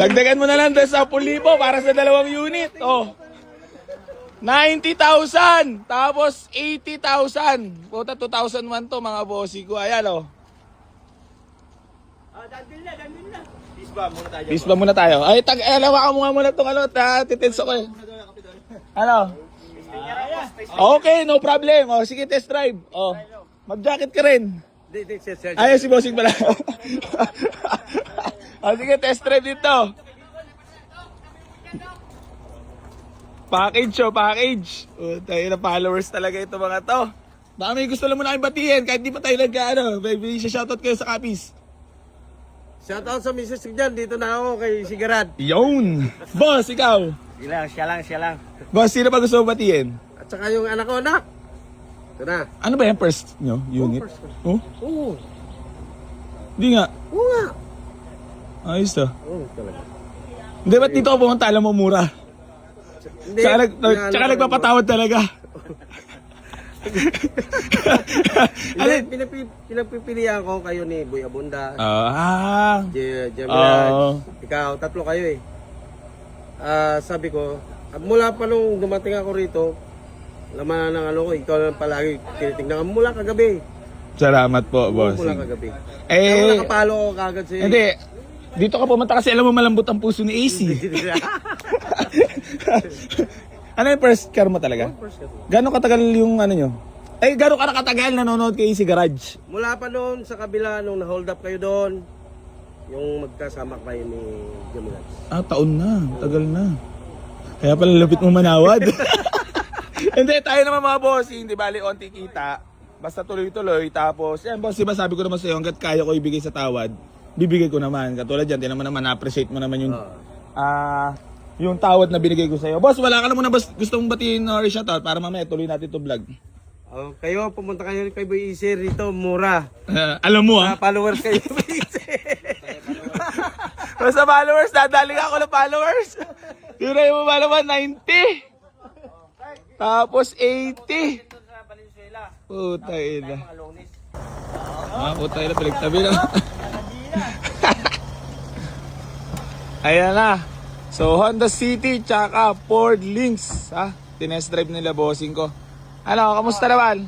Dagdagan mo na lang doon sa 10,000 para sa 2 unit. Oh. 90,000. Tapos 80,000. Puta 2,001 to mga bossy ko. Ayan oh. Dandil na. Peace ba muna tayo? Ay, alawa ka muna itong titenso ko eh. Ano? Okay, no problem. Oh, sige, test drive. Oh. Mag-jacket ka rin. Ayun si bossing pala. Oh, sige, test drive dito. Package. Oh, tayo na followers talaga ito mga to. Baka may gusto lang muna kayong batiin kahit di pa tayo nagka-ano. Baby, shoutout kayo sa Kapis. Shoutout sa Mrs. Dyan, dito na ako kay Sigarad. Yun! Boss, ikaw. Siya lang. Boss, sino pa gusto mo batiin? At saka yung anak ko, anak. Ito na. Ano ba yung first nyo unit? first. Oh? Oo. Di nga. Oo nga. Ayos to. Oo, talaga. Hindi, ba't dito ako pumunta? Alam mo, mura. Hindi. Tsaka nagpapatawad talaga. Pinagpipilian ko kayo ni Boy Abunda, ikaw, tatlo kayo eh. Sabi ko, mula pa nung dumating ako rito, laman ng ano ko, ikaw lang palagi tinitignan ko mula kagabi. Salamat po, boss. Mula kagabi. Eh, nakapalo ko kagad sa'yo. hindi. Dito ka pumunta kasi alam mo malambot ang puso ni AC. Ano yung first car mo talaga? Gano'ng katagal yung ano nyo? Eh, gano'ng ka nakatagal nanonood kay AC Garage? Mula pa noon sa kabila, nung na-hold up kayo doon, yung magkasama kayo ni Jamilans. Taon na. Tagal na. Kaya pala lupit mo manawad. Hindi, tayo naman mga boss. Hindi bali, onti kita. Basta tuloy-tuloy. Tapos, yan boss, diba sabi ko naman sa'yo, hanggat kaya ko ibigay sa tawad, bibigay ko naman. Katulad dyan, tinan mo naman, na-appreciate mo naman yung tawad na binigay ko sa'yo. Boss, wala ka na muna gusto mong batiin or shoutout para mamaya tuloy natin ito vlog. Kayo, pumunta kayo kay Boy Isir dito, mura. Alam mo Followers kayo, Boy Isir. Basta followers, dadaling ako ng followers. Yung na yung malaman, 90. Tapos 80. Putay na. Putay na, pinagtabi na. Ayan na. So, Honda City tsaka Ford Lynx. Tinest drive nila bossing ko. Ano, kamusta naman?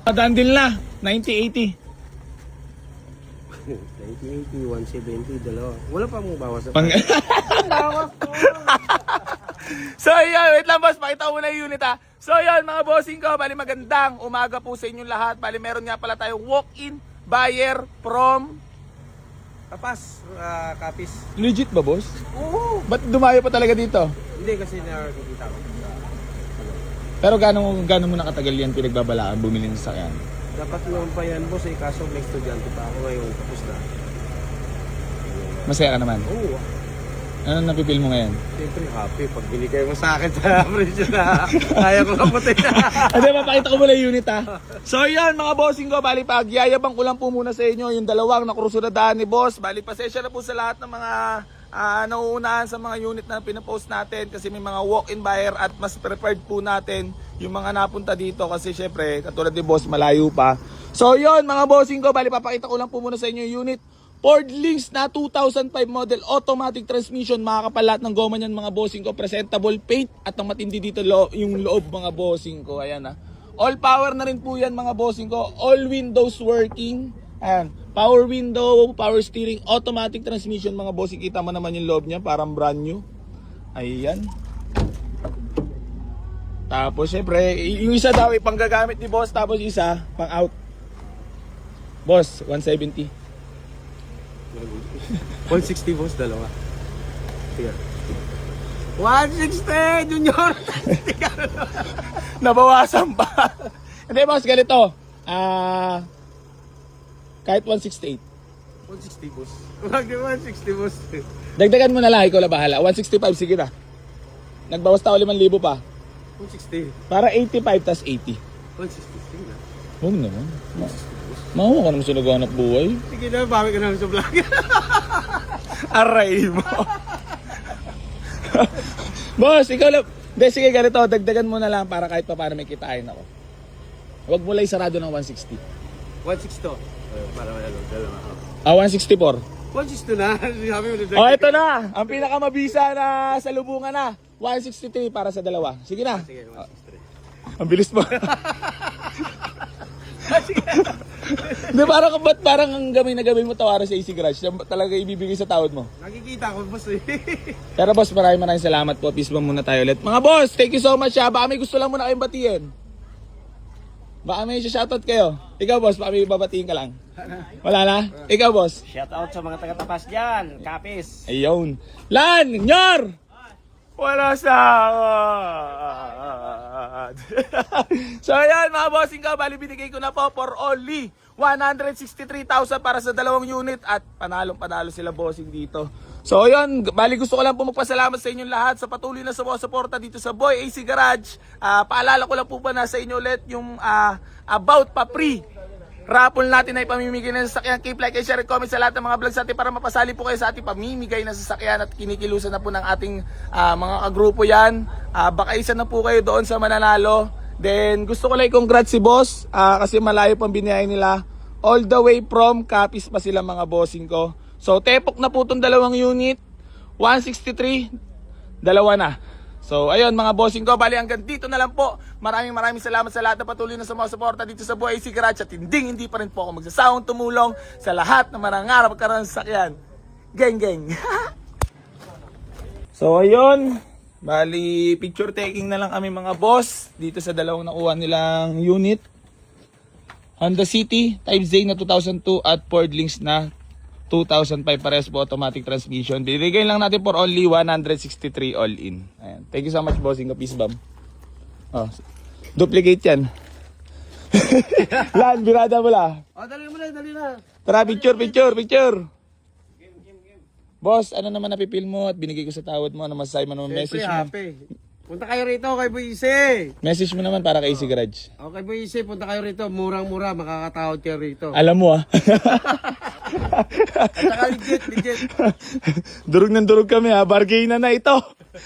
Dandil na, 90-80. 90, 170, dalawa. Wala pa mong bawas sa So yun, wait lang boss, pakita ko muna yung unit ha. So yun mga bossing ko, bali magandang umaga po sa inyong lahat. Bali meron nga pala tayong walk-in buyer from Kapis. Legit ba boss? Oo. Ba't dumayo pa talaga dito? Hindi kasi nakikita ko. Pero gano'n mo nakatagal yan pinagbabalaan bumili ng sasakyan? Dapat naman pa yan boss kaso may estudyante pa ako ngayon tapos na. Masaya ka naman? Oo. Ano napipil mo ngayon? Siyempre happy pag binigay mo sa akin sa presyo na kaya ko kaputin. Hindi, mapakita ko muna yung unit ha. So yun mga bossing ko, bali pagyayabang ko lang po muna sa inyo yung dalawang nakurusunadaan ni boss. Bali pasensya na po sa lahat ng mga nauunahan sa mga unit na pinapost natin kasi may mga walk-in buyer at mas preferred po natin yung mga napunta dito kasi syempre katulad ni boss malayo pa. So yun mga bossing ko, bali papakita ko lang po muna sa inyo yung unit. Ford Lynx na 2005 model, automatic transmission, makakapalat ng goma niyan mga bossing ko, presentable paint at ang matindi dito yung loob mga bossing ko. Ayan ha. All power na rin po yan mga bossing ko, all windows working. Ayan, power window, power steering, automatic transmission mga bossing. Kita mo naman yung loob niya, parang brand new. Ayan. Tapos syempre, yung isa daw pang gagamit ni boss, tapos isa pang out. Boss, 170. 160 boss, dalawa. Tiga. 160 Junior. Nabawasan pa. Hindi boss, ganito. Kahit 168. 160 boss. Wag 160 boss. Dagdagan mo na lang, ikaw na bahala. 165, sige na. Nagbawas tao 5,000 pa. 160. Para 85 tas 80. 160, sige na. Huwag naman. Mahuha ka naman sa naghahanap buhay. Sige na, bawi ka naman sa vlog. Aray mo. Boss, ikaw lang. Hindi, sige ganito. Dagdagan mo na lang para kahit pa paano may kitain ako. Huwag mo lang isarado ng 160. 160 to. Para may dalawa. 164. 162 na. Sabi mo na. Oh, ito na. Ang pinakamabisa na salubungan na. 163 para sa dalawa. Sige na. Sige, 163. Ang bilis mo. Hindi, parang ba't parang ang gamay na gamay mo tawaran sa AC Garage? Yan ba talaga ibibigay sa tawad mo? Nakikita ko, boss eh. Pero boss, maraming salamat po. Peace bomb muna tayo ulit. Mga boss, thank you so much ha. Baka may gusto lang muna kayong batiin. Baka may shoutout kayo. Ikaw boss, baka may babatiin ka lang. Wala na? Ikaw boss. Shout out sa mga taga-tapas dyan, Kapis. Ayun. Lan! Nyor! Wala sa... So ayan mga bossing ko, bali binigay ko na po for only 163,000 para sa dalawang unit at panalong-panalo sila bossing dito. So ayun, bali gusto ko lang po magpasalamat sa inyong lahat sa patuloy na sumusuporta dito sa Boy AC Garage. Paalala ko lang po pa na sa inyo ulit yung about pa-free raffle natin na ipamimigay ng sasakyan. Keep like and share and comment sa lahat ng mga vlogs natin para mapasali po kayo sa ating pamimigay ng sasakyan at kinikilusan na po ng ating mga kagrupo yan. Baka isa na po kayo doon sa mananalo. Then gusto ko lang i-congrats si boss kasi malayo pang biniyay nila. All the way from Capiz pa sila mga bossing ko. So tepok na po itong dalawang unit. 163, dalawa na. So ayun mga bossing ko, bali hanggang dito na lang po. Maraming salamat sa lahat na patuloy na sumusuporta dito sa Boy AC Garage at hindi pa rin po ako magsasawang tumulong sa lahat na manangarap magkaroon ng sasakyan. Geng. So ayun, bali picture taking na lang kami mga boss dito sa dalawang nakuha nilang unit. Honda City Type Z na 2002 at Ford Links na 2005 pares po automatic transmission. Binigay lang natin for only 163 all in. Ayan. Thank you so much bossing. Peace bomb. Oh, duplicate yan. Lan, birada mo la. Dali na. Tara, picture. Boss, ano naman napipil mo at binigay ko sa tawad mo? Ano masasabi mo naman? Message mo? Happy. Punta kayo rito kay Boise. Message mo naman para kay AC Garage. Okay, Boise, punta kayo rito. Murang-mura, makakatawad kayo rito. Alam mo At saka legit. Durog ng durog kami bargain na ito.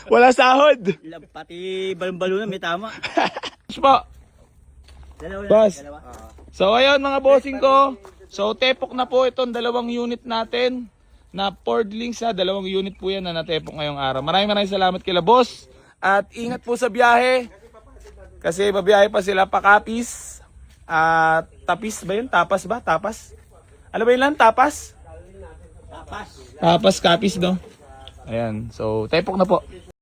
Wala sahod. Pati balon-balon may tama. Po. Dalawa Boss. dalawa. So ayun mga bossing ko. So tepok na po itong dalawang unit natin na Ford Links dalawang unit po yan na natepok ngayong araw. Maraming salamat kila boss. At ingat po sa biyahe. Kasi babiyahe pa sila pa Capiz. Tapis ba yun? Tapas ba? Tapas? Ano ba yun lang? Tapas? Tapas, Capiz no? Ayan. So tepok na po.